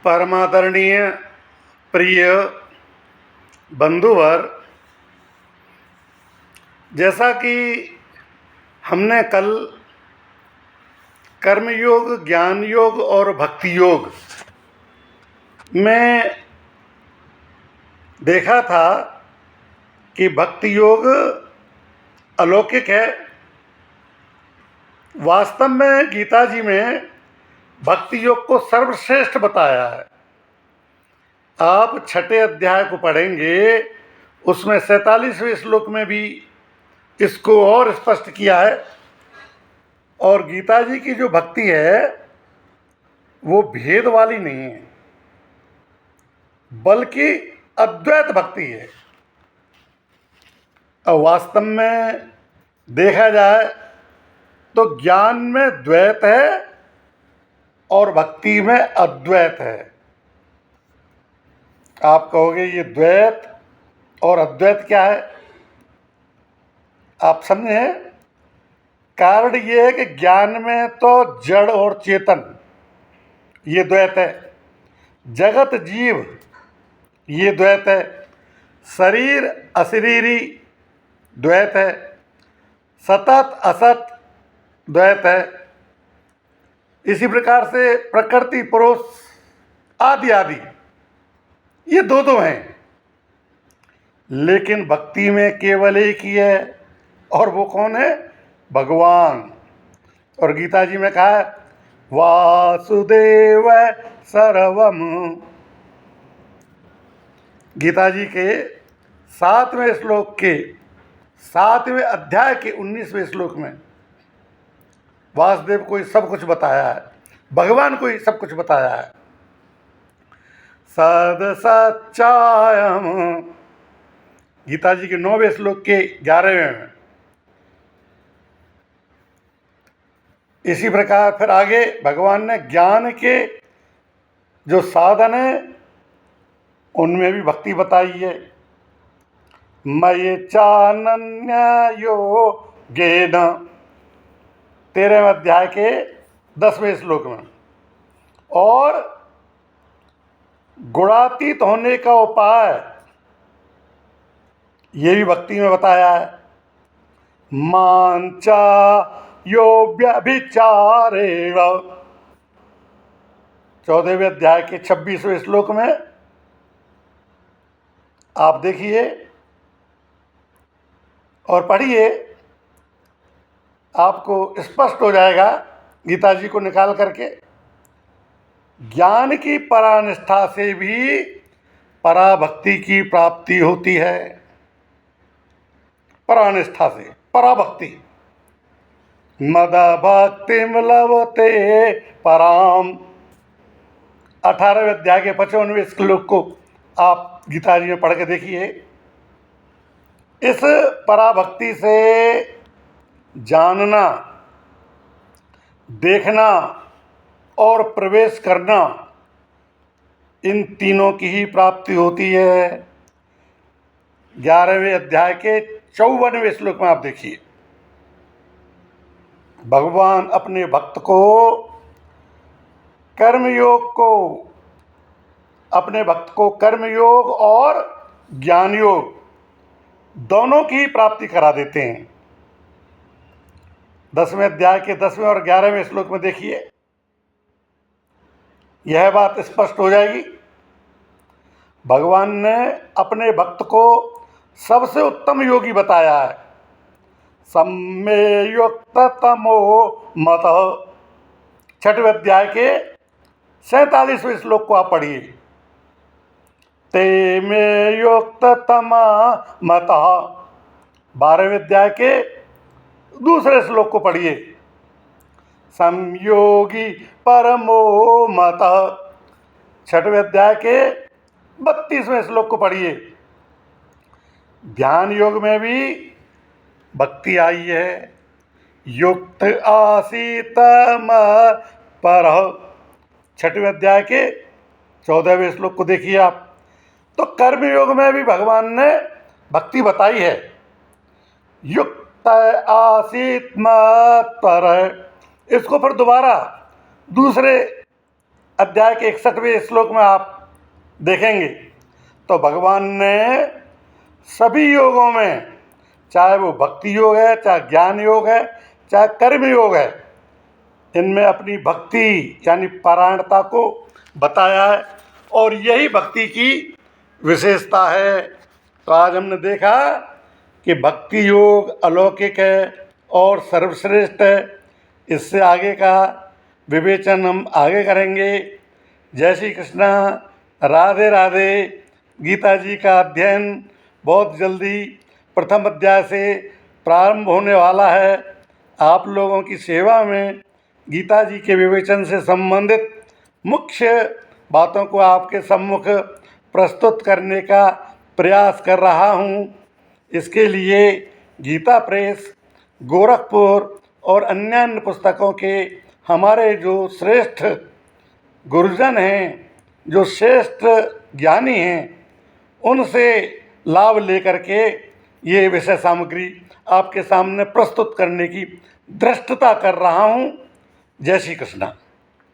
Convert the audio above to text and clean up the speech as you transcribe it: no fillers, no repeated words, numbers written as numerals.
परमादरणीय प्रिय बंधुवर, जैसा कि हमने कल कर्मयोग, ज्ञान योग और भक्ति योग में देखा था कि भक्ति योग अलौकिक है। वास्तव में गीता जी में भक्ति योग को सर्वश्रेष्ठ बताया है। आप छठे अध्याय को पढ़ेंगे, उसमें 47वें श्लोक में भी इसको और स्पष्ट किया है। और गीता जी की जो भक्ति है वो भेद वाली नहीं है, बल्कि अद्वैत भक्ति है। और वास्तव में देखा जाए तो ज्ञान में द्वैत है और भक्ति में अद्वैत है। आप कहोगे ये द्वैत और अद्वैत क्या है? आप समझें, कारण ये है कि ज्ञान में तो जड़ और चेतन ये द्वैत है, जगत जीव ये द्वैत है, शरीर अशरीरी द्वैत है, सतत असत द्वैत है। इसी प्रकार से प्रकृति पुरुष आदि आदि ये दो हैं। लेकिन भक्ति में केवल एक ही है, और वो कौन है? भगवान। और गीता जी में कहा है वासुदेव सर्वम। गीता जी के 7वें श्लोक के 7वें अध्याय के 19वें श्लोक में वासुदेव को ही सब कुछ बताया है, भगवान को ही सब कुछ बताया है। सद सच्चायम, गीता जी के 9वें श्लोक के 11वें में। इसी प्रकार फिर आगे भगवान ने ज्ञान के जो साधन है उनमें भी भक्ति बताई है। मयि चानन्य योगेन, 13वें अध्याय के 10वें श्लोक में। और गुणातीत होने का उपाय ये भी भक्ति में बताया है। मांचा यो व्यभिचारेण, 14वें अध्याय के 26वें श्लोक में आप देखिए और पढ़िए, आपको स्पष्ट हो जाएगा गीता जी को निकाल करके। ज्ञान की परानिष्ठा से भी पराभक्ति की प्राप्ति होती है। परानिष्ठा से पराभक्ति। मद भक्तिम लभते पराम, 18वें अध्याय के 55वें श्लोक को आप गीता जी में पढ़ के देखिए। इस पराभक्ति से जानना, देखना और प्रवेश करना, इन तीनों की ही प्राप्ति होती है। 11वें अध्याय के 54वें श्लोक में आप देखिए, भगवान अपने भक्त को कर्मयोग और ज्ञान योग दोनों की प्राप्ति करा देते हैं। 10वें अध्याय के 10वें और 11वें श्लोक में देखिए, यह बात स्पष्ट हो जाएगी। भगवान ने अपने भक्त को सबसे उत्तम योगी बताया है। सम्मेयुक्त तमो मत, 6वें अध्याय के 47वें श्लोक को आप पढ़िए। ते में युक्त तमा मत, 12वें अध्याय के 2 श्लोक को पढ़िए। संयोगी परमो मत, 6वें अध्याय के 32वें श्लोक को पढ़िए। ध्यान योग में भी भक्ति आई है। युक्त आसीत पर, 6वें अध्याय के 14वें श्लोक को देखिए आप। तो कर्म योग में भी भगवान ने भक्ति बताई है। युक्त आसीत पर, इसको फिर दोबारा दूसरे अध्याय के 61वें श्लोक में आप देखेंगे तो भगवान ने सभी योगों में, चाहे वो भक्ति योग है, चाहे ज्ञान योग है, चाहे कर्म योग है, इनमें अपनी भक्ति यानी पारायणता को बताया है और यही भक्ति की विशेषता है। तो आज हमने देखा कि भक्ति योग अलौकिक है और सर्वश्रेष्ठ है। इससे आगे का विवेचन हम आगे करेंगे। जय श्री कृष्णा, राधे राधे। गीता जी का अध्ययन बहुत जल्दी प्रथम अध्याय से प्रारंभ होने वाला है। आप लोगों की सेवा में गीता जी के विवेचन से संबंधित मुख्य बातों को आपके सम्मुख प्रस्तुत करने का प्रयास कर रहा हूँ। इसके लिए गीता प्रेस, गोरखपुर और अन्य पुस्तकों के हमारे जो श्रेष्ठ गुरुजन हैं, जो श्रेष्ठ ज्ञानी हैं, उनसे लाभ लेकर के ये विषय सामग्री आपके सामने प्रस्तुत करने की धृष्टता कर रहा हूँ। जय श्री कृष्णा।